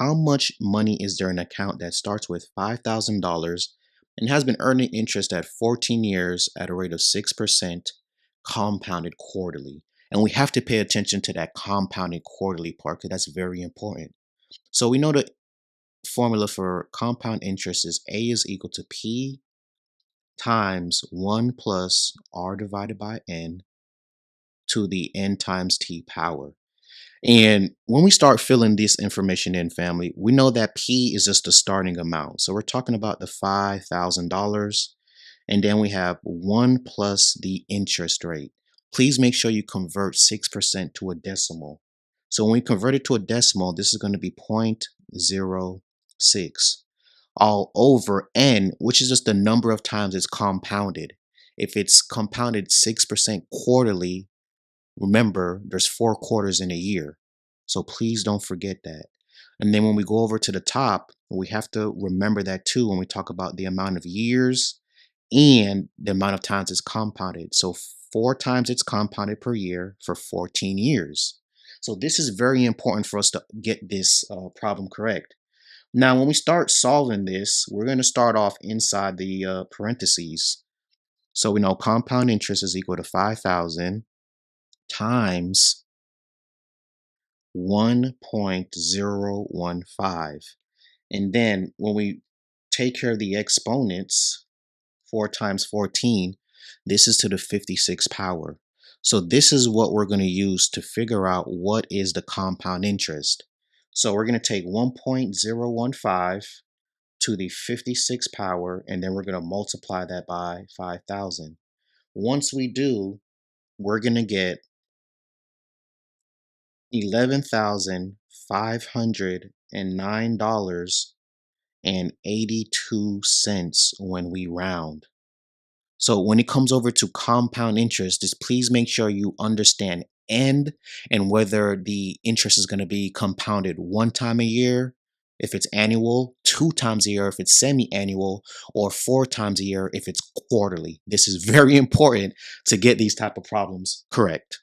how much money is there in an account that starts with $5,000 and has been earning interest at 14 years at a rate of 6% compounded quarterly? And we have to pay attention to that compounded quarterly part because that's very important. So we know the formula for compound interest is A is equal to P times 1 plus R divided by N to the N times T power. And when we start filling this information in, family, we know that P is just the starting amount. So we're talking about the $5,000. And then we have 1 plus the interest rate. Please make sure you convert 6% to a decimal. So when we convert it to a decimal, this is going to be 0.06 all over N, which is just the number of times it's compounded. If it's compounded 6% quarterly, remember, there's 4 quarters in a year. So please don't forget that. And then when we go over to the top, we have to remember that too when we talk about the amount of years and the amount of times it's compounded. So 4 times it's compounded per year for 14 years. So this is very important for us to get this problem correct. Now, when we start solving this, we're going to start off inside the parentheses. So we know compound interest is equal to 5,000 times 1.015. And then when we take care of the exponents, 4 times 14, this is to the 56th power. So this is what we're going to use to figure out what is the compound interest. So we're going to take 1.015 to the 56th power, and then we're going to multiply that by 5,000. Once we do, we're going to get $11,509.82 when we round. So when it comes over to compound interest, just please make sure you understand and whether the interest is going to be compounded 1 time a year if it's annual, 2 times a year if it's semi-annual, or 4 times a year if it's quarterly. This is very important to get these type of problems correct.